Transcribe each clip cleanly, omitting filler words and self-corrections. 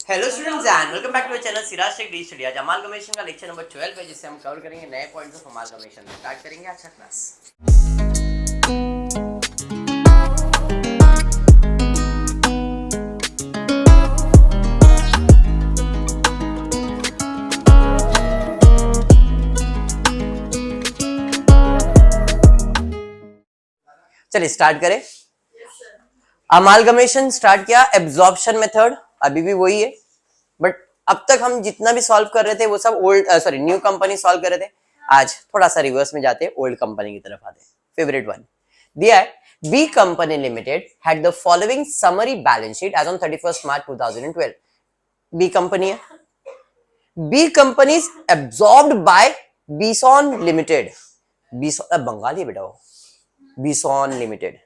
Hello students and welcome back to my channel Siraj tech D study. आज amalgamation का lecture number 12 है जिससे हम कवर करेंगे नए पॉइंट्स ऑफ अमालगमेशन। स्टार्ट करेंगे आज का क्लास। चलिए स्टार्ट करें। अमालगमेशन स्टार्ट किया, एब्जॉर्प्शन मेथड अभी भी वही है, बट अब तक हम जितना भी सॉल्व कर रहे थे वो सब न्यू कंपनी सॉल्व कर रहे थे। आज थोड़ा सा रिवर्स में जाते हैं, ओल्ड कंपनी की तरफ आते हैं। फेवरेट वन दिया है, B company limited had the following summary balance sheet as on 31 March 2012। B company है, B company is absorbed by Beeson limited. Beeson Bengali बेटा, वो बीसॉन लिमिटेड,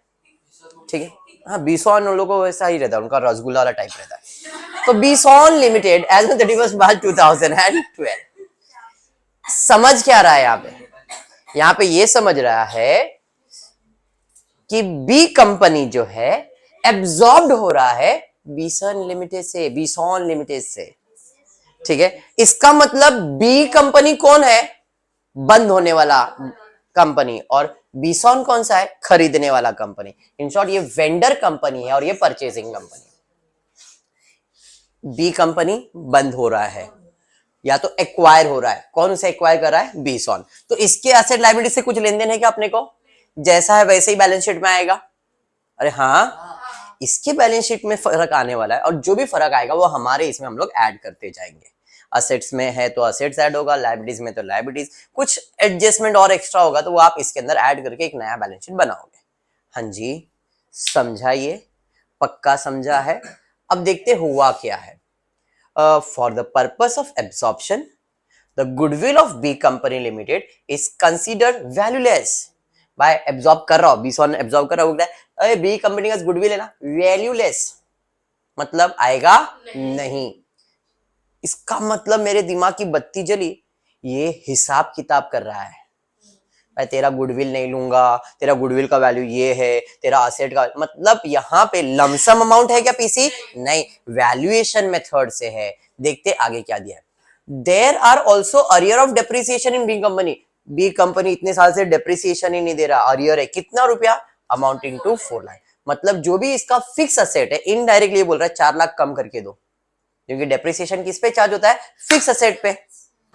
ठीक है। हाँ, बीसॉन उन लोगों को वैसा ही रहता है, उनका रसगुल्ला वाला टाइप रहता है। तो बीसॉन लिमिटेड एज ऑन 31 मार्च 2012। समझ क्या रहा है यहाँ पे ये समझ रहा है कि बी कंपनी जो है एब्जॉर्ब्ड हो रहा है बीसॉन लिमिटेड से, ठीक है। इसका मतलब बी कंपनी कौन है? बंद होने वाला कंपनी। और बीसॉन कौन सा है? खरीदने वाला कंपनी। इन शॉर्ट ये वेंडर कंपनी है और ये परचेजिंग कंपनी। बी कंपनी बंद हो रहा है या तो एक्वायर हो रहा है। कौन उसे एक्वायर कर रहा है? बीसॉन। तो इसके एसेट लायबिलिटी से कुछ लेन देन है क्या अपने को? जैसा है वैसे ही बैलेंस शीट में आएगा। अरे हाँ, इसके बैलेंस शीट में फर्क आने वाला है और जो भी फर्क आएगा वो हमारे इसमें हम लोग ऐड करते जाएंगे। असेट्स में है तो असेट्स ऐड होगा, लायबिलिटीज में तो लायबिलिटीज, कुछ एडजस्टमेंट और एक्स्ट्रा होगा तो वो आप इसके अंदर ऐड करके एक नया बैलेंस शीट बनाओगे। हाँ जी, समझाइए, पक्का समझा है। अब देखते हुआ क्या है। For the purpose of absorption the goodwill of B company limited is considered valueless. भाई एब्जॉर्ब कर रहा हो, बीसॉन एब्जॉर्ब कर रहा हो, अरे बी कंपनी का गुडविल है ना, वैल्यूलेस मतलब आएगा नहीं। इसका मतलब मेरे दिमाग की बत्ती जली, ये हिसाब किताब कर रहा है। मैं तेरा गुडविल नहीं लूंगा, तेरा गुडविल का वैल्यू ये है, तेरा असेट का मतलब यहाँ पे लमसम अमाउंट है क्या पीसी? नहीं, वैल्यूएशन मेथड से है। देखते आगे क्या दिया है। There are also arrear of depreciation in B company. B company इतने साल से डेप्रिसिएशन ही नहीं दे रहा, अरियर है कितना रुपया? Amounting to 4 lakh. मतलब जो भी इसका फिक्स असेट है, इनडायरेक्टली बोल रहा है 4 लाख कम करके दो, क्योंकि डेप्रिसिएशन किस पे चार्ज होता है? फिक्स असेट पे,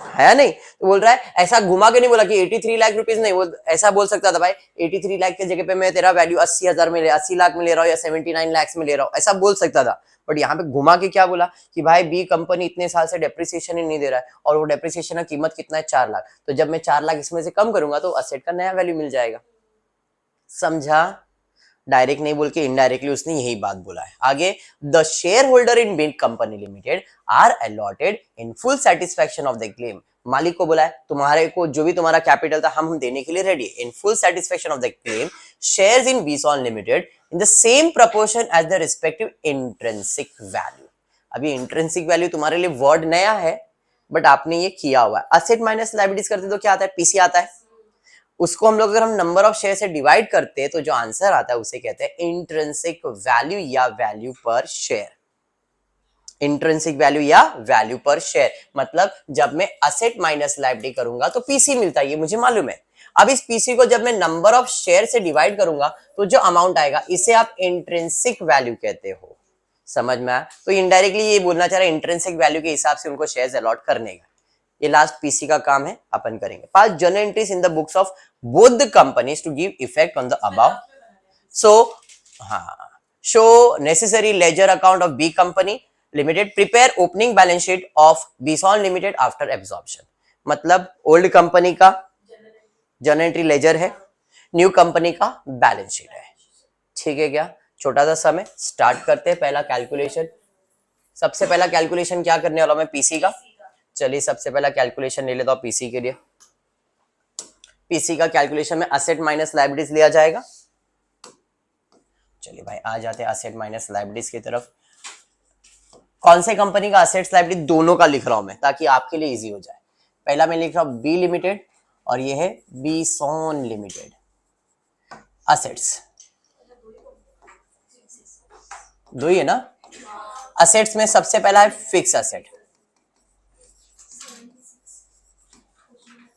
है नहीं? तो बोल रहा है, ऐसा घुमा के नहीं बोला कि 83 लाख रुपीज, नहीं, वो ऐसा बोल सकता था भाई 83 लाख के जगह पे मैं तेरा वैल्यू 80,000 में 80 लाख में ले रहा हूँ या 79 लाख में ले रहा हूँ, ऐसा बोल सकता था। बट यहाँ पे घुमा के क्या बोला कि भाई बी कंपनी इतने साल से डेप्रिसिएशन ही नहीं दे रहा है और वो डेप्रिसिएशन का कीमत कितना है? 4 लाख। तो जब मैं 4 लाख इसमें से कम करूंगा तो असेट का नया वैल्यू मिल जाएगा। समझा? डायरेक्ट नहीं बोल के इनडायरेक्टली उसने यही बात बोला है। आगे, the share holder in B company limited are allotted in full satisfaction of the claim. मालिक को बोला है तुम्हारे को जो भी तुम्हारा कैपिटल था हम देने के लिए रेडी है। In full satisfaction of the claim shares in Beeson limited in the same proportion as the respective intrinsic value. अभी इंट्रिंसिक वैल्यू तुम्हारे लिए वर्ड नया है, बट आपने ये किया हुआ है। असेट माइनस लायबिलिटीज करते तो क्या आता है? पीसी आता है। उसको हम लोग अगर हम नंबर ऑफ शेयर से डिवाइड करते हैं तो जो आंसर आता है उसे कहते हैं इंट्रिंसिक वैल्यू या वैल्यू पर शेयर। इंट्रिंसिक वैल्यू या वैल्यू पर शेयर मतलब जब मैं असेट माइनस लायबिलिटी करूंगा तो पीसी मिलता है, ये मुझे मालूम है। अब इस पीसी को जब मैं नंबर ऑफ शेयर से डिवाइड करूंगा तो जो अमाउंट आएगा इसे आप इंट्रिंसिक वैल्यू कहते हो। समझ में आया? तो इनडायरेक्टली ये बोलना चाह रहा है इंट्रिंसिक वैल्यू के हिसाब से उनको शेयर्स अलॉट करने का। ये लास्ट पीसी का काम है, अपन करेंगे। Pass journal entries in the books of both the companies to give effect on the above. So हाँ, show necessary ledger account of B company limited, prepare opening balance sheet of Beeson limited after absorption. मतलब old company का journal entry ledger है, new company का balance sheet है। ठीक है क्या? छोटा सा समय स्टार्ट करते हैं। पहला कैलकुलेशन, सबसे पहला कैलकुलेशन क्या करने वाला मैं? पीसी का। चलिए सबसे पहला कैलकुलेशन ले लेता हूं पीसी के लिए। पीसी का कैलकुलेशन में असेट माइनस लायबिलिटीज लिया जाएगा। चलिए भाई आ जाते हैं असेट माइनस लायबिलिटीज की तरफ। कौन से कंपनी का असेट्स लायबिलिटी? दोनों का लिख रहा हूं मैं ताकि आपके लिए इजी हो जाए। पहला मैं लिख रहा हूं बी लिमिटेड और ये है बीसॉन लिमिटेड। असेट्स दो ही है ना? असेट्स में सबसे पहला है फिक्स असेट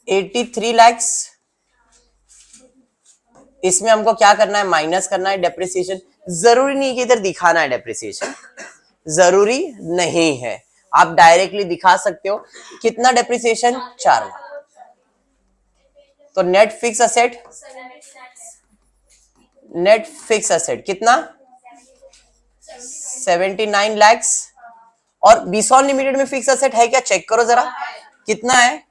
83 lakhs। इसमें हमको क्या करना है, माइनस करना है डेप्रिसिएशन। जरूरी नहीं कि इधर दिखाना है डेप्रिसिएशन, जरूरी नहीं है, आप डायरेक्टली दिखा सकते हो। कितना डेप्रिसिएशन, 4 लाख। तो net fix asset, net fix asset कितना, 79 lakhs। और बीसॉन लिमिटेड में फिक्स असेट है क्या, चेक करो जरा, कितना है,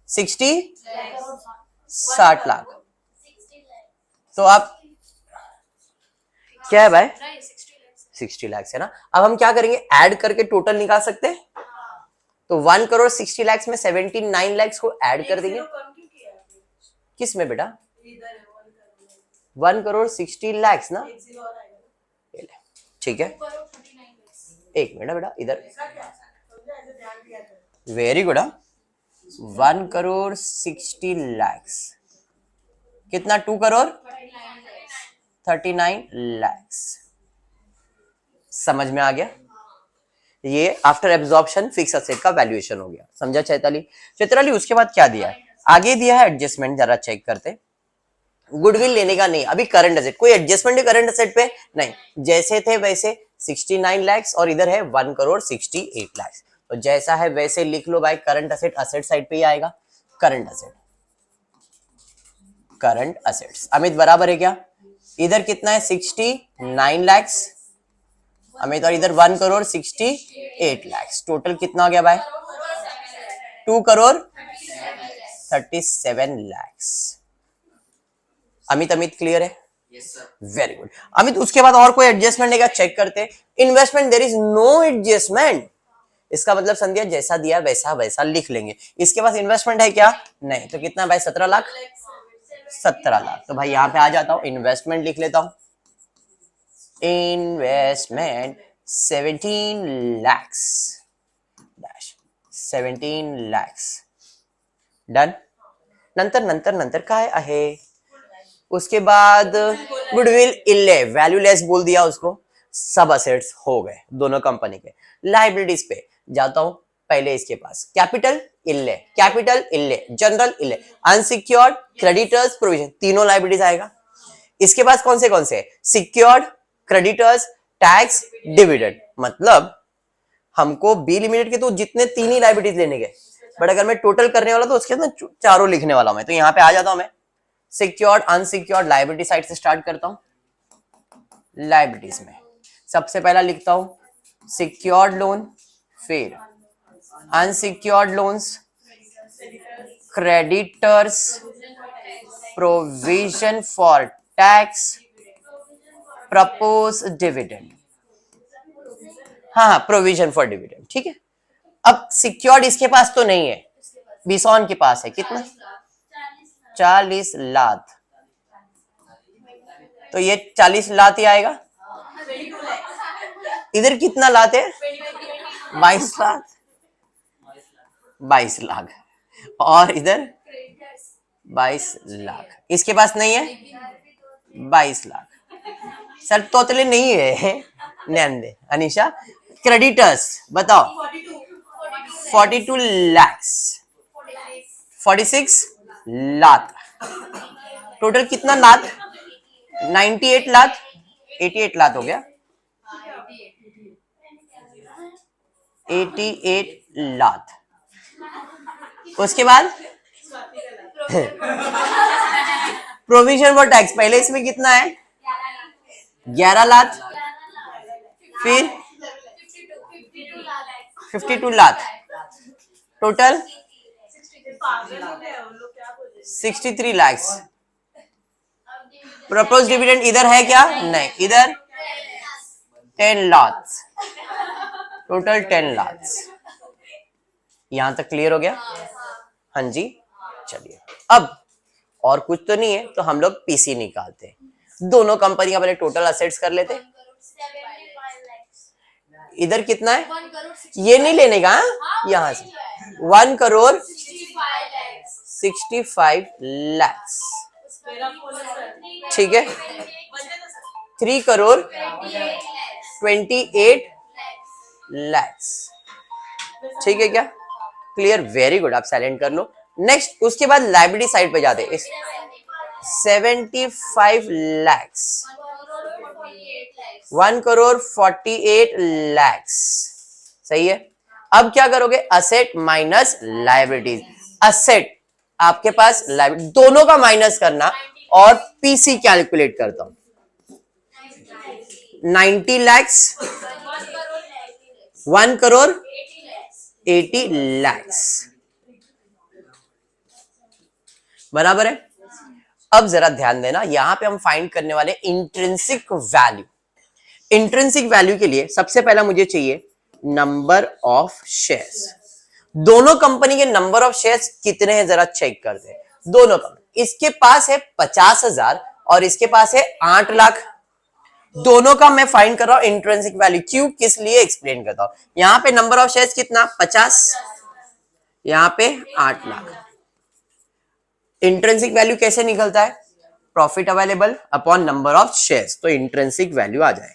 60 लाख। तो आप क्या है भाई, 60 लाख है ना। अब हम क्या करेंगे, ऐड करके टोटल निकाल सकते हैं। तो 1 करोड़ 60 लाख में 79 लाख को ऐड कर देंगे। किस में बेटा, 1 करोड़ 60 लाख ना, ठीक है। एक मिनट बेटा इधर, वेरी गुड। 1 करोड़ 60 लाख कितना, 2 करोड़ 39 लाख। समझ में आ गया, ये आफ्टर एब्जॉर्प्शन फिक्स एसेट का वैल्यूएशन हो गया। समझा चैताली? उसके बाद क्या दिया है, आगे दिया है एडजस्टमेंट, जरा चेक करते। गुडविल लेने का नहीं, अभी करंट एसेट, कोई एडजस्टमेंट है करंट एसेट पे नहीं, जैसे थे वैसे 69 लाख और इधर है 1 करोड़ 68 लाख। तो जैसा है वैसे लिख लो भाई, करंट एसेट असेट साइड पे ही आएगा, current asset, current assets. Amit बराबर है क्या, इधर कितना है 69 लाख अमित, और इधर 1 करोड़ 68 लाख। टोटल कितना हो गया भाई, 2 करोड़ 37 लाख। अमित क्लियर है, वेरी गुड। अमित उसके बाद और कोई एडजस्टमेंट है क्या, चेक करते। Investment there is no adjustment, इसका मतलब संध्या जैसा दिया वैसा वैसा लिख लेंगे। इसके पास इन्वेस्टमेंट है क्या, नहीं। तो कितना भाई, 17 लाख, 17 लाख। तो भाई यहां पे आ जाता हूं, इन्वेस्टमेंट लिख लेता हूं, investment 17 lakhs dash 17 lakhs done. नंतर काय आहे, उसके बाद गुडविल इल्ले, वैल्यू लेस बोल दिया उसको, सब असेट्स हो गए दोनों कंपनी के। लाइबिलिटीज पे जाता हूं, पहले इसके पास कैपिटल इल्ले, जनरल इल्ले, अनसिक्योर्ड, क्रेडिटर्स, प्रोविजन, तीनों लाइबिलिटीज आएगा। इसके पास कौन से सिक्योर्ड, क्रेडिटर्स, टैक्स, डिविडेंड। मतलब हमको बी लिमिटेड के तो जितने तीन ही लाइबिलिटीज लेने के, बट अगर मैं टोटल करने वाला तो उसके अंदर चारों लिखने वाला हूं मैं। तो यहां पे आ जाता हूं मैं, सिक्योर्ड अनसिक्योर्ड लाइबिलिटी साइड से स्टार्ट करता हूं। लाइबिलिटीज में सबसे पहला लिखता हूं सिक्योर्ड लोन, फिर unsecured loans, creditors, provision for tax, propose dividend. हाँ, प्रोविजन फॉर डिविडेंड, ठीक है। अब सिक्योर्ड इसके पास तो नहीं है, बिसॉन के पास है, कितना, 40 लाख। तो ये 40 लाख ही आएगा। इधर कितना लाख है, 22 लाख, 22 लाख। और इधर 22 लाख, इसके पास नहीं है, 22 लाख। सर तोतले नहीं है, नंदे अनिशा। क्रेडिटर्स बताओ, 42 लाख, 46 लाख। टोटल कितना लाख, 98 लाख, 88 लाख हो गया, 88 लाख। उसके बाद प्रोविजन फॉर टैक्स, पहले इसमें कितना है, 11 लाख, फिर 52 lakh, total 63 lakh. Propose dividend इधर है क्या, नहीं, इधर 10 लाख, टोटल 10 लाख। यहां तक क्लियर हो गया, हाँ जी। चलिए अब और कुछ तो नहीं है, तो हम लोग पीसी निकालते हैं। दोनों कंपनी का पहले टोटल असेट्स कर लेते। इधर कितना है, ये नहीं लेने का, यहां से 1 करोड़ 65 लाख, ठीक है। 3 करोड़ 28 lakhs। ठीक है क्या? क्लियर, वेरी गुड, आप साइलेंट कर लो। नेक्स्ट, उसके बाद लाइबिलिटी साइड पे जाते हैं। 75 lakhs, 1,48,00,000। सही है। अब क्या करोगे? Asset minus liabilities. असेट आपके पास, लाइबिलिटी दोनों का माइनस करना और पीसी कैलकुलेट करता हूं। 90 lakhs, 1,80,00,000 बराबर है। अब जरा ध्यान देना, यहां पे हम फाइंड करने वाले इंट्रिंसिक वैल्यू। इंट्रिंसिक वैल्यू के लिए सबसे पहला मुझे चाहिए नंबर ऑफ शेयर्स। दोनों कंपनी के नंबर ऑफ शेयर्स कितने हैं जरा चेक करते हैं। दोनों कंपनी, इसके पास है 50,000 और इसके पास है 8 लाख। दोनों का मैं फाइंड कर रहा हूं इंट्रिंसिक वैल्यू। क्यों, किस लिए, एक्सप्लेन करता हूं। यहां पे नंबर ऑफ शेयर्स कितना, 50, यहां पे 8 लाख। इंट्रिंसिक वैल्यू कैसे निकलता है? Profit available upon number of shares. तो इंट्रिंसिक वैल्यू आ जाए।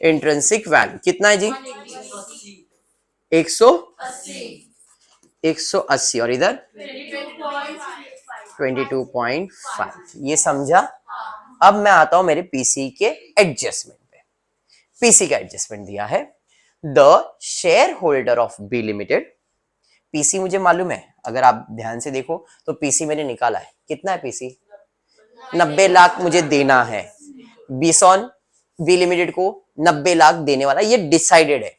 इंट्रिंसिक वैल्यू कितना है जी? 180 और इधर 22.5। ये समझा। अब मैं आता हूं मेरे पीसी के एडजस्टमेंट पे। पीसी का एडजस्टमेंट दिया है, the share holder of B limited. पीसी मुझे मालूम है, अगर आप ध्यान से देखो तो पीसी मैंने निकाला है। कितना है पीसी? 90 लाख मुझे देना है। बीसॉन बी लिमिटेड को 90 लाख देने वाला, ये डिसाइडेड है।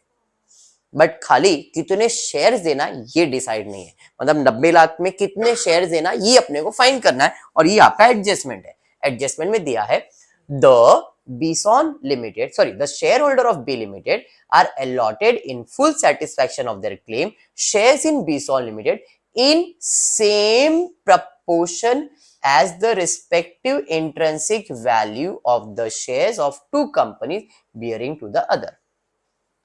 बट खाली कितने शेयर्स देना ये डिसाइड नहीं है। मतलब 90 लाख में कितने शेयर्स देना ये अपने को फाइंड करना है, और ये आपका एडजस्टमेंट है। एडजस्टमेंट में दिया है the Beeson limited, sorry, the share holder of B limited are allotted in full satisfaction of their claim shares in Beeson limited in same proportion as the respective intrinsic value of the shares of two companies bearing to the other।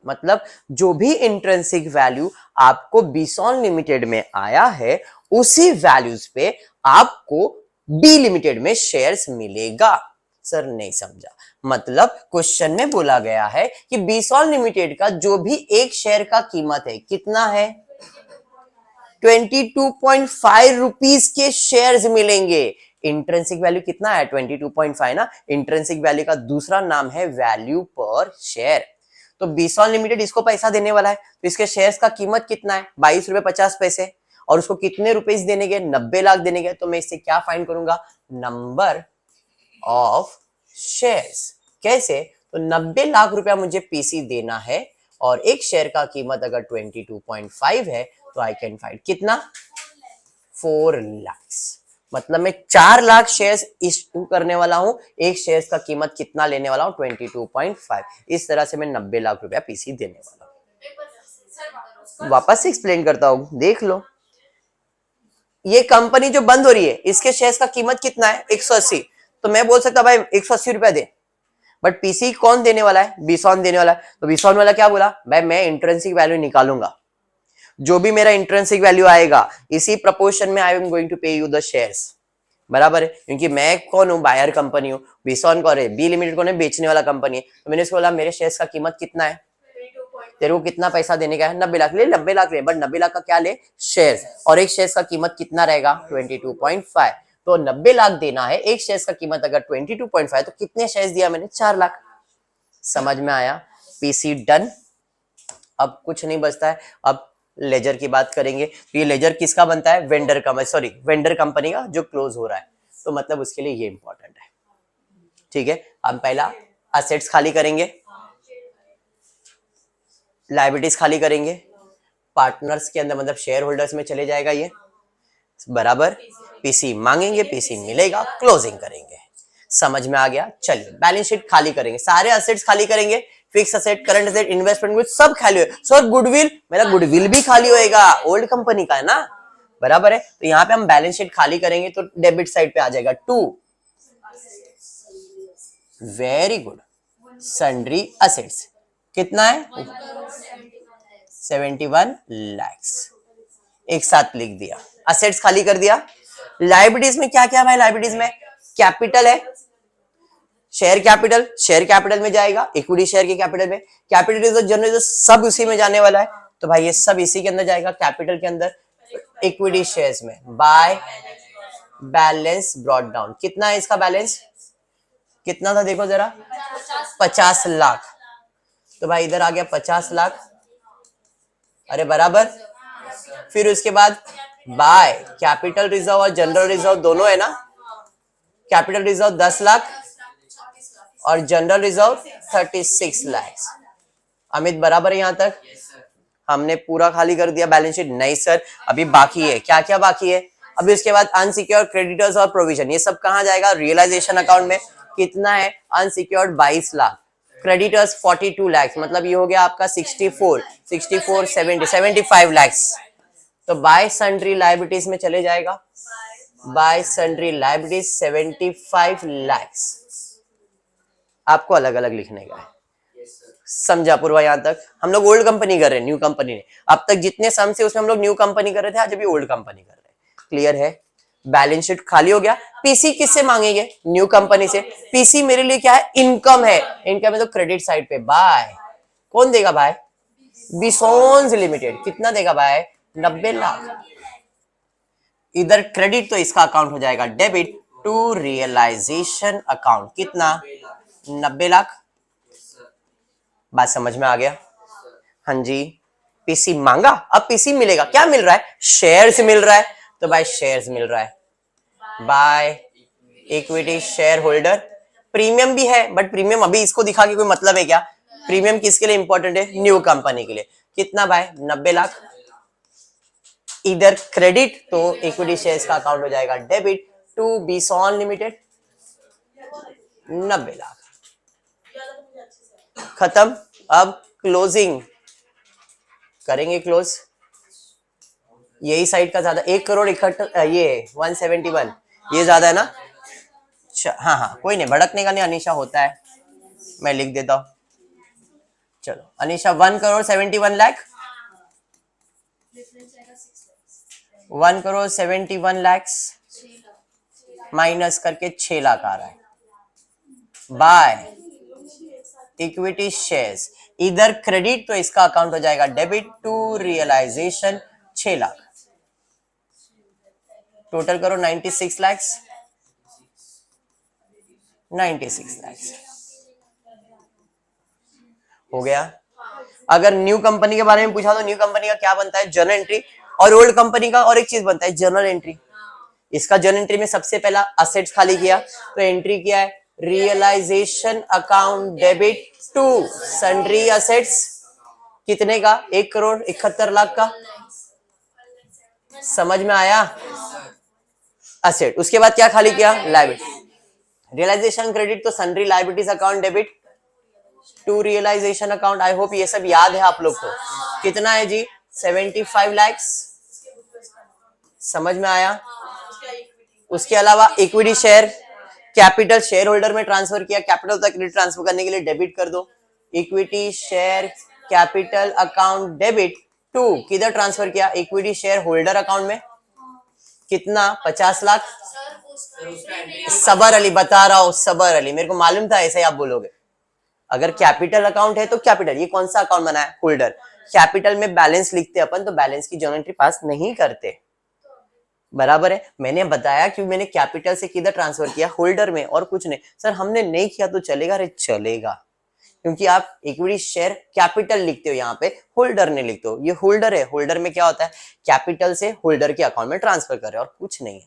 मतलब जो भी intrinsic value आपको बीसॉन limited में आया है, उसी values पे आपको बी लिमिटेड में शेयर्स मिलेगा। सर नहीं समझा। मतलब क्वेश्चन में बोला गया है कि बीसॉन लिमिटेड का जो भी एक शेयर का कीमत है कितना है? 22.5 रुपीज के शेयर्स मिलेंगे। इंट्रिंसिक वैल्यू कितना है? 22.5 ना। इंट्रिंसिक वैल्यू का दूसरा नाम है वैल्यू पर शेयर। तो बीसॉन लिमिटेड इसको पैसा देने वाला है, तो इसके शेयर्स का कीमत कितना है? 22.50 रुपए। और उसको कितने रुपए देने गए? 90 लाख देने गए। तो मैं इससे क्या फाइंड करूंगा? Number of shares. कैसे? तो 90 लाख रुपया मुझे पीसी देना है, और एक शेयर का कीमत अगर 22.5 है तो आई कैन फाइंड कितना? 4 लाख। मतलब मैं 4 लाख शेयर्स इशू करने वाला हूं। एक शेयर्स का कीमत कितना लेने वाला हूं? 22.5। इस तरह से मैं 90 लाख रुपया पीसी देने वाला हूं। वापस से एक्सप्लेन करता हूं, देख लो। ये कंपनी जो बंद हो रही है, इसके शेयर्स का कीमत कितना है? 180। तो मैं बोल सकता भाई 180 रुपया दे। बट पीसी कौन देने वाला है? बीसॉन देने वाला है। तो बीसॉन वाला क्या बोला? भाई मैं इंट्रिंसिक वैल्यू निकालूंगा, जो भी मेरा इंट्रिंसिक वैल्यू आएगा इसी प्रपोर्शन में आई एम गोइंग टू पे यू द शेयर्स। बराबर है, क्योंकि मैं कौन हूं? बायर कंपनी हूं। बीसॉन कौन है? बी लिमिटेड कौन है? बेचने वाला कंपनी है। तो मैंने उसको बोला मेरे शेयर्स का कीमत कितना है? तेरे को कितना पैसा देने का है? 90 लाख ले। 90 लाख ले, बट 90 लाख का क्या ले? शेयर्स। और एक शेयर्स का कीमत कितना रहेगा? 22.5। तो 90 लाख देना है। एक शेयर्स का कीमत अगर 22.5, तो कितने शेयर्स दिया मैंने? 4 लाख। समझ में आया? PC done. अब कुछ नहीं बचता है। अब लेजर की बात करेंगे। तो ये लेजर किसका बनता है? वेंडर का, सॉरी, वेंडर कंपनी का जो क्लोज हो रहा है। तो मतलब उसके लिए ये इंपॉर्टेंट है। ठीक है, हम पहला असेट्स खाली करेंगे, लायबिलिटीज खाली करेंगे, पार्टनर्स के अंदर मतलब शेयर होल्डर्स में चले जाएगा ये। बराबर, पीसी मांगेंगे, पीसी मिलेगा, क्लोजिंग करेंगे। समझ में आ गया? चलिए बैलेंस शीट खाली करेंगे, सारे असेट्स खाली करेंगे, fix asset, current asset, investment कुछ सब खाली हो। सर गुडविल, मेरा गुडविल भी खाली होएगा, ओल्ड कंपनी का है ना। बराबर है, तो यहाँ पे हम बैलेंस शीट खाली करेंगे तो डेबिट साइड पे आ जाएगा 2। Very good. सन्ड्री असेट्स कितना है? 71 lakhs। एक साथ लिख दिया, असेट्स खाली कर दिया। लायबिलिटीज में क्या क्या है? लायबिलिटीज में कैपिटल है, शेयर कैपिटल में जाएगा, इक्विटी शेयर के कैपिटल में, कैपिटल रिजर्व, जनरल रिजर्व सब उसी में जाने वाला है, तो भाई ये सब इसी के अंदर जाएगा, कैपिटल के अंदर, इक्विटी शेयर्स में, बाय बैलेंस ब्रॉट डाउन। कितना है इसका बैलेंस, कितना था देखो जरा, 50 लाख। तो भाई इधर आ गया 50 लाख, अरे बराबर। फिर उसके बाद बाय कैपिटल रिजर्व और जनरल रिजर्व दोनों है ना, कैपिटल रिजर्व 10 लाख और जनरल रिजर्व 36 लाख। अमित बराबर है यहां तक, हमने पूरा खाली कर दिया बैलेंस शीट? नहीं सर, अभी बाकी है। क्या क्या बाकी है? अभी उसके बाद अनसिक्योर्ड क्रेडिटर्स और प्रोविजन, ये सब कहां जाएगा, रियलाइजेशन अकाउंट में। कितना है, अनसिक्योर्ड 22 लाख, क्रेडिटर्स 42 लाख, मतलब ये हो गया आपका 75 लाख। तो बाय सन्ड्री लायबिलिटीज में चले जाएगा, बाय सन्ड्री लायबिलिटीज 75 लाख। आपको अलग अलग लिखने का है, समझा पूर्वा? यहां तक हम लोग ओल्ड कंपनी कर रहे हैं, न्यू कंपनी नहीं। अब तक जितने सम से उसमें हम लोग न्यू कंपनी कर रहे थे, आज अभी ओल्ड कंपनी कर रहे हैं। क्लियर है? बैलेंस शीट खाली हो गया। पीसी किससे मांगेंगे, न्यू कंपनी से। पीसी मेरे लिए क्या है, इनकम है, इनकम है तो क्रेडिट साइड पे बाय, कौन देगा भाई, बिसोन्स लिमिटेड। कितना देगा भाई, 90 लाख। इधर क्रेडिट तो इसका अकाउंट हो जाएगा डेबिट टू रियलाइजेशन अकाउंट, कितना, 90 लाख। बात समझ में आ गया? हाँ जी। पीसी मांगा, अब पीसी मिलेगा, क्या मिल रहा है, शेयर्स मिल रहा है, तो भाई शेयर्स मिल रहा है by equity share holder. Premium भी है, बट प्रीमियम अभी इसको दिखा के कोई मतलब है क्या, प्रीमियम किसके लिए इंपॉर्टेंट है, न्यू कंपनी के लिए। कितना भाई, 90 लाख। इधर क्रेडिट तो इक्विटी शेयर्स का अकाउंट हो जाएगा डेबिट टू बीसॉन लिमिटेड, 90 लाख। खत्म। अब क्लोजिंग करेंगे, क्लोज। यही साइड का ज्यादा, 1 करोड़ इकट्ठा, ये 171, ये ज्यादा है ना। हाँ हाँ कोई नहीं, भड़कने का नहीं अनीशा, होता है, मैं लिख देता हूं। चलो अनीशा, 1 करोड़ 71 लाख, 1 करोड़ 71 लाख माइनस करके 6 लाख आ रहा है बाय इक्विटी शेयर्स। इधर क्रेडिट तो इसका अकाउंट हो जाएगा debit to realization 6 lakh. Total करो 96 लाख, 96 लाख हो गया। अगर न्यू कंपनी के बारे में पूछा तो न्यू कंपनी का क्या बनता है, जर्नल एंट्री। और ओल्ड कंपनी का और एक चीज बनता है, जर्नल एंट्री। इसका जर्नल एंट्री में सबसे पहला असेट्स खाली किया, तो एंट्री किया है realization account debit to sundry assets, कितने का, 1 करोड़ 71 लाख का। समझ में आया? असेट। उसके बाद क्या खाली किया, लायबिलिटी। रियलाइजेशन क्रेडिट तो sundry liabilities account debit to realization account. I hope ये सब याद है आप लोग को। कितना है जी, 75 लाख। समझ में आया? उसके अलावा equity share capital share holder में ट्रांसफर किया, कैपिटल तक क्रेडिट ट्रांसफर करने के लिए डेबिट कर दो। Equity share capital account debit to किधर ट्रांसफर किया, इक्विटी शेयर होल्डर अकाउंट में। कितना, 50 लाख। सबर अली बता रहा हूं, सबर अली, मेरे को मालूम था ऐसे ही आप बोलोगे। अगर कैपिटल अकाउंट है तो कैपिटल, ये कौन सा अकाउंट बना है, होल्डर। कैपिटल में बैलेंस लिखते अपन, तो बैलेंस की जर्नल एंट्री पास नहीं करते, बराबर है। मैंने बताया कि मैंने कैपिटल से किधर ट्रांसफर किया, होल्डर में, और कुछ नहीं। सर हमने नहीं किया तो चलेगा, अरे चलेगा, क्योंकि आप इक्विटी शेयर कैपिटल लिखते हो, यहाँ पे होल्डर ने लिखते हो, ये होल्डर है। होल्डर में क्या होता है, कैपिटल से होल्डर के अकाउंट में ट्रांसफर कर रहे हैं, और कुछ नहीं है।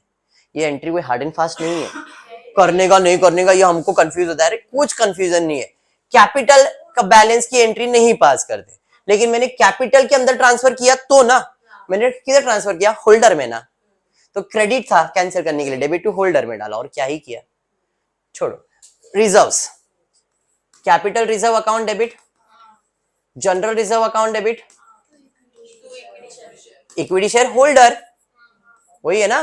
ये एंट्री कोई हार्ड एंड फास्ट नहीं है, करने का नहीं करने का ये हमको कंफ्यूज होता है। कुछ कंफ्यूजन नहीं है, कैपिटल का बैलेंस की एंट्री नहीं पास करते, लेकिन मैंने कैपिटल के अंदर ट्रांसफर किया तो ना, मैंने किधर ट्रांसफर किया, होल्डर में ना, तो क्रेडिट था, कैंसिल करने के लिए डेबिट टू होल्डर में डाला, और क्या ही किया। छोड़ो। Reserves, capital reserve account debit, general reserve account debit, equity share holder, वही है ना।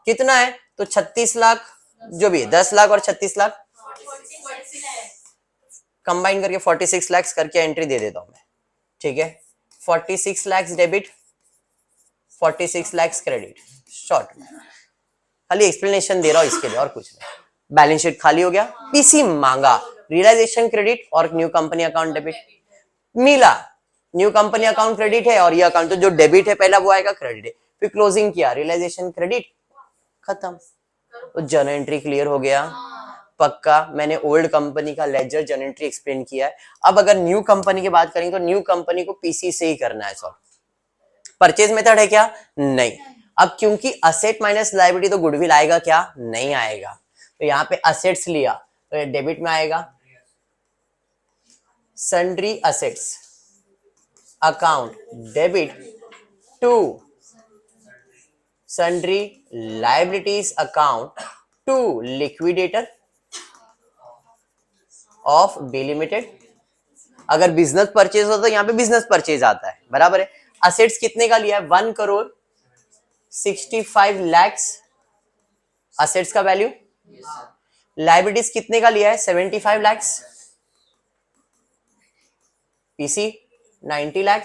कितना है, तो 36 लाख, जो भी है 10 लाख और 36 लाख कंबाइन करके 46 लाख करके एंट्री दे देता हूं मैं, ठीक है। 46 lakh debit, 46 lakh credit. Short में खाली एक्सप्लेनेशन दे रहा हूं इसके लिए, और कुछ नहीं। बैलेंस शीट खाली हो गया, पीसी मांगा, रियलाइजेशन क्रेडिट और न्यू कंपनी अकाउंट डेबिट मिला, न्यू कंपनी अकाउंट क्रेडिट है और ये अकाउंट तो जो डेबिट है पहला वो आएगा क्रेडिट है, फिर क्लोजिंग किया, रियलाइजेशन क्रेडिट, खत्म। तो जर्नल एंट्री क्लियर हो गया, पक्का। मैंने ओल्ड कंपनी का लेजर जर्नल एंट्री एक्सप्लेन किया है। अब अगर न्यू कंपनी की बात करें तो न्यू कंपनी को पीसी से ही करना है सॉल्व। परचेज मेथड है क्या? नहीं। अब क्योंकि असेट माइनस लायबिलिटी तो गुडविल आएगा क्या? नहीं आएगा। तो यहाँ पे असेट्स लिया तो डेबिट में आएगा, sundry assets account debit to sundry liabilities account to liquidator of B limited. अगर बिजनेस परचेज हो तो यहाँ पे बिजनेस परचेज आता है, बराबर है। असेट्स कितने का लिया है? 1,65 लाख असेट्स का वैल्यू। लायबिलिटीज कितने का लिया है? 75 लाख। पीसी 90 लाख,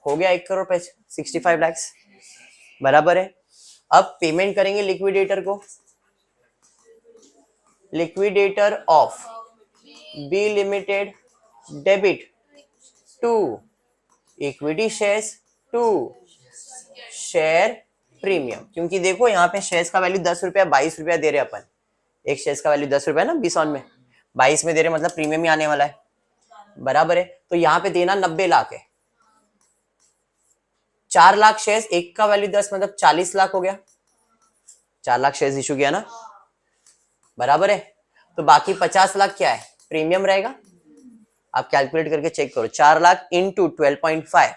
हो गया 1 करोड़ पैसे, 65 लाख, बराबर है। अब पेमेंट करेंगे लिक्विडेटर को, liquidator of B limited debit to equity shares to share premium. क्योंकि देखो यहाँ पे शेयर्स का वैल्यू 10 रुपया 22 रुपया दे रहे अपन, एक शेयर्स का वैल्यू 10 रुपया ना 20 ऑन में, 22 में दे रहे मतलब प्रीमियम ही आने वाला है, बराबर है। तो यहाँ पे देना 90 लाख है, 4 लाख शेयर्स, एक का वैल्यू 10 मतलब 40 लाख हो गया, 4 लाख शेयर्स इशू किया ना, बराबर है। तो बाकी 50 लाख क्या है? प्रीमियम रहेगा। आप कैलकुलेट करके चेक करो, 4 लाख इंटू 12.5,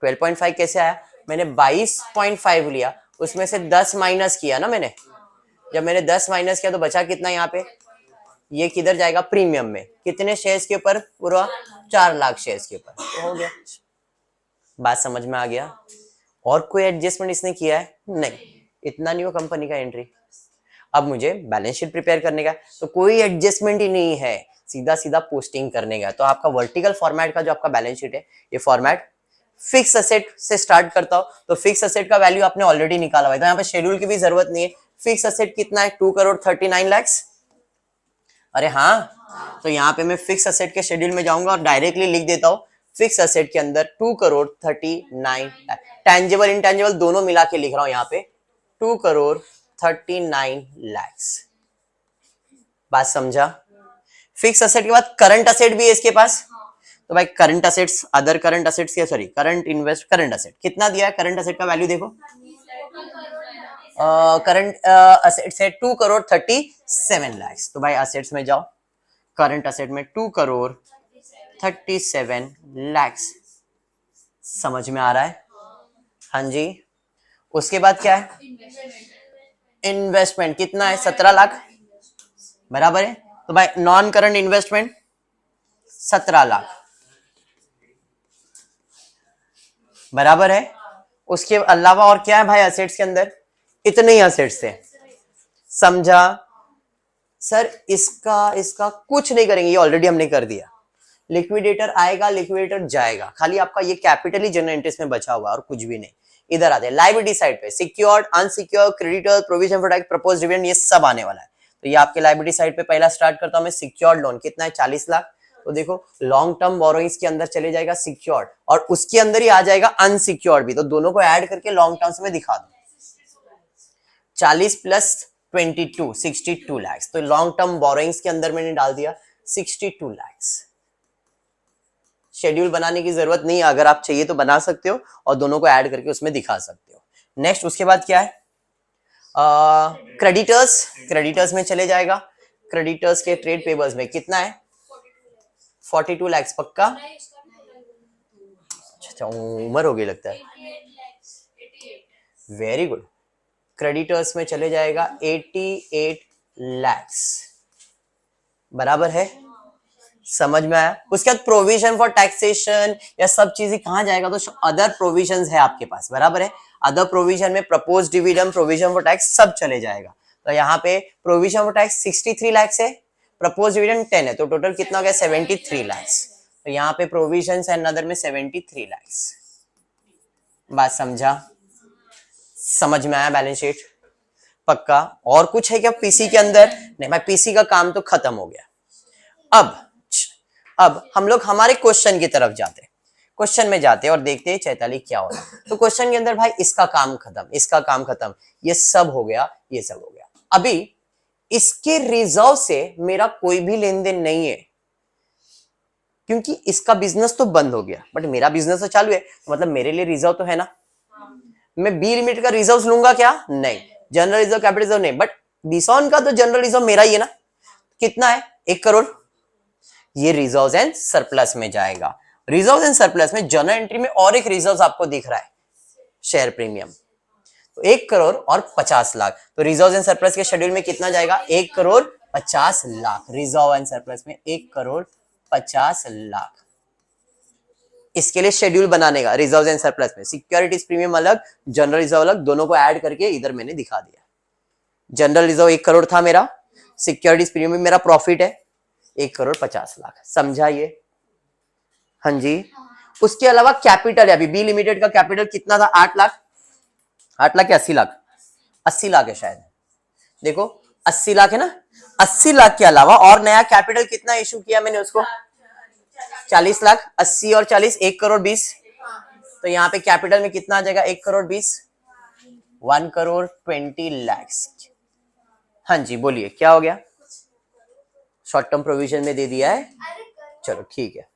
12.5 कैसे आया? मैंने 22.5 लिया, उसमें से 10 माइनस किया ना मैंने, जब मैंने 10 माइनस किया तो बचा कितना यहाँ पे? ये किधर जाएगा? प्रीमियम में। कितने शेयर्स के ऊपर? पूरा 4 लाख शेयर्स के ऊपर, तो हो गया। बात समझ में आ गया? और कोई एडजस्टमेंट इसने किया है? नहीं, इतना नहीं हो कंपनी का एंट्री। अब मुझे बैलेंस शीट प्रिपेयर करने का, तो कोई एडजस्टमेंट ही नहीं है, सीधा सीधा पोस्टिंग करने का। तो आपका वर्टिकल फॉर्मेट का जो आपका बैलेंस शीट है, ये फॉर्मेट फिक्स असेट से स्टार्ट करता हो, तो फिक्स असेट का वैल्यू आपने ऑलरेडी निकाला हुआ है, तो यहाँ पे शेड्यूल की भी जरूरत नहीं है। फिक्स असेट कितना है? 2 करोड़ 39 लाख। अरे हाँ, तो यहाँ पे मैं फिक्स असेट के शेड्यूल में जाऊंगा और डायरेक्टली लिख देता हूँ फिक्स असेट के अंदर 2 करोड़ 39 लाख। टेंजिबल इंटेंजिबल दोनों मिला के लिख रहा हूं यहाँ पे 2 करोड़ 39 लाख। बात समझा? फिक्स असेट के बाद करंट असेट भी है इसके पास, तो भाई current assets, other current assets या sorry current invest, current asset कितना दिया है? करंट असेट का वैल्यू देखो, करंट असेट्स है 2 करोड़ 37 लाख। तो भाई असेट्स में जाओ, करंट असेट में 2 करोड़ 37 लाख। समझ में आ रहा है? हाँ जी। उसके बाद क्या है? इन्वेस्टमेंट कितना है? 17 लाख, बराबर है। तो भाई नॉन करंट इन्वेस्टमेंट 17 लाख, बराबर है। उसके अलावा और क्या है भाई असेट्स के अंदर? इतने ही असेट्स है, समझा? सर इसका कुछ नहीं करेंगे, ये ऑलरेडी हमने कर दिया। लिक्विडेटर आएगा, लिक्विडेटर जाएगा, खाली आपका ये कैपिटल ही जनरल इंटरेस्ट में बचा हुआ और कुछ भी नहीं। इधर आते हैं लायबिलिटी साइड पे, secured, unsecured, creditor, provision for tax, proposed dividend, ये सब आने वाला है। तो ये आपके लायबिलिटी साइड पे पहला स्टार्ट करता हूं मैं, सिक्योर्ड लोन कितना है? 40 लाख। तो देखो लॉन्ग टर्म बोरोइंग्स के अंदर चले जाएगा सिक्योर्ड, और उसके अंदर ही आ जाएगा अनसिक्योर्ड भी, तो दोनों को ऐड करके लॉन्ग टर्म्स में दिखा दो। 40 प्लस 22 62 लाख। तो लॉन्ग टर्म बोरोइंग्स के अंदर मैंने डाल दिया 62 लाख। शेड्यूल बनाने की जरूरत नहीं है, अगर आप चाहिए तो बना सकते हो और दोनों को ऐड करके उसमें दिखा सकते हो। नेक्स्ट उसके बाद क्या है? क्रेडिटर्स, क्रेडिटर्स में चले जाएगा। क्रेडिटर्स के ट्रेड पेबल्स में कितना है? 42 लाख, पक्का? अच्छा उम्र हो गई लगता है, वेरी गुड। क्रेडिटर्स में चले जाएगा 88 लाख, बराबर है। समझ में आया? उसके बाद प्रोविजन फॉर टैक्सेशन या सब चीजें कहां जाएगा? तो अदर प्रोविजंस है आपके पास, बराबर है। अदर प्रोविजन में proposed dividend, provision for tax सब चले जाएगा। तो यहाँ पे प्रोविजन फॉर टैक्स 63 लाख है, प्रपोज्ड डिविडेंड 10 है, तो टोटल कितना हो गया? 73 लाख। तो यहाँ पे प्रोविजन एंड अदर में 73 लाख। बात समझा? समझ में आया बैलेंस शीट? पक्का? और कुछ है क्या पीसी के अंदर? नहीं भाई, पीसी का काम तो खत्म हो गया। अब हम लोग हमारे क्वेश्चन की तरफ जाते हैं, क्वेश्चन में जाते हैं और देखते हैं चैताली क्या हो रहा है। तो क्वेश्चन के अंदर भाई इसका काम खत्म, इसका काम खत्म, ये सब हो गया, ये सब हो गया। अभी इसके रिजर्व से मेरा कोई भी लेन देन नहीं है, क्योंकि इसका बिजनेस तो बंद हो गया, बट मेरा बिजनेस तो चालू है, तो मतलब मेरे लिए रिजर्व तो है ना। मैं बी लिमिटेड का रिजर्व लूंगा क्या? नहीं। जनरल रिजर्व, कैपिटल रिजर्व नहीं, बट बीसॉन का तो जनरल रिजर्व मेरा ही है ना। कितना है? 1 करोड़। ये रिजर्व एंड सरप्लस में जाएगा। रिजर्व एंड सरप्लस में जर्नल एंट्री में और एक रिजर्व आपको दिख रहा है, शेयर प्रीमियम। तो 1 करोड़ और 50 लाख। तो रिजर्व एंड सरप्लस के शेड्यूल में कितना जाएगा? 1 crore 50 lakh. Reserve and surplus में 1 करोड़ 50 लाख। इसके लिए शेड्यूल बनाने का, रिजर्व एंड सरप्लस में सिक्योरिटीज प्रीमियम अलग, जनरल रिजर्व अलग, दोनों को ऐड करके इधर मैंने दिखा दिया। जनरल रिजर्व 1 करोड़ था मेरा, सिक्योरिटीज प्रीमियम में मेरा प्रॉफिट है 1 करोड़ 50 लाख। समझा ये? हाँ जी। उसके अलावा कैपिटल है, अभी बी लिमिटेड का कैपिटल कितना था? 8 लाख। 8 लाख या 80 लाख? 80 लाख है शायद। देखो 80 लाख है ना। 80 लाख के अलावा और नया कैपिटल कितना इशू किया मैंने उसको? 40 लाख। 80 और 40 1 करोड़ 20। तो यहाँ पे कैपिटल में कितना आ जाएगा? 1 करोड़ 20, 1 करोड़ 20 लैक्स। हाँ जी बोलिए क्या हो गया? शॉर्ट टर्म प्रोविजन में दे दिया है, चलो ठीक है,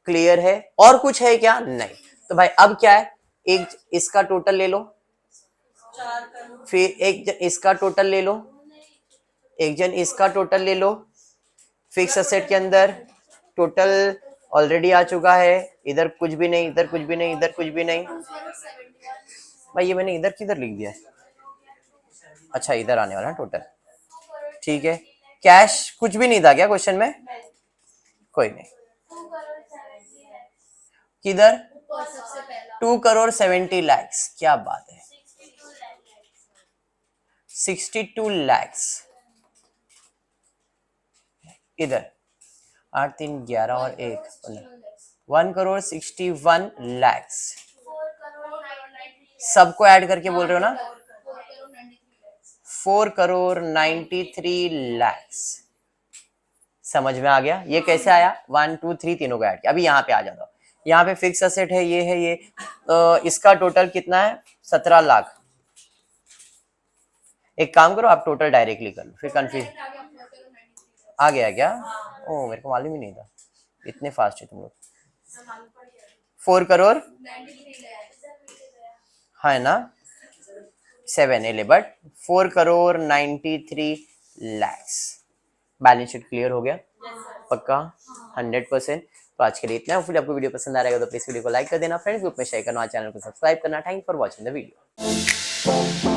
क्लियर है। और कुछ है क्या? नहीं। तो भाई अब क्या है, एक इसका टोटल ले लो, फिर एक जन इसका टोटल ले लो, एक जन इसका टोटल ले लो। फिक्स असेट के अंदर टोटल ऑलरेडी आ चुका है, इधर कुछ भी नहीं, इधर कुछ भी नहीं, इधर कुछ भी नहीं। भाई ये मैंने इधर किधर लिख दिया है? अच्छा इधर आने वाला है टोटल, ठीक है। कैश कुछ भी नहीं था क्या क्वेश्चन में? कोई नहीं। किधर? 2 करोड़ 70 लैक्स। क्या बात है, 62 लैक्स इधर। 8 3 11 और 1 1 करोड़ 61 लैक्स। सबको ऐड करके बोल रहे हो ना? 4 करोड़ 93 लैक्स। समझ में आ गया? ये कैसे आया? 1 2 3 तीनों को ऐड किया। अभी यहाँ पे आ जाता हूँ। यहाँ पे फिक्स असेट है, ये है ये, तो इसका टोटल कितना है? 17 लाख। एक काम करो आप टोटल डायरेक्टली कर लो, फिर कंफ्यूज आ गया क्या? ओ मेरे को मालूम ही नहीं था, इतने फास्ट है तुम लोग। 4 करोड़ है ना, 7 एले, but 4 crore 93 lakhs. Balance sheet clear हो गया? पक्का 100%। तो आज के लिए इतना। फिर आपको वीडियो पसंद आ रहेगा तो प्लीज वीडियो को लाइक कर देना, फ्रेंड्स ग्रुप में शेयर करना, चैनल को सब्सक्राइब करना। Thank for watching the video.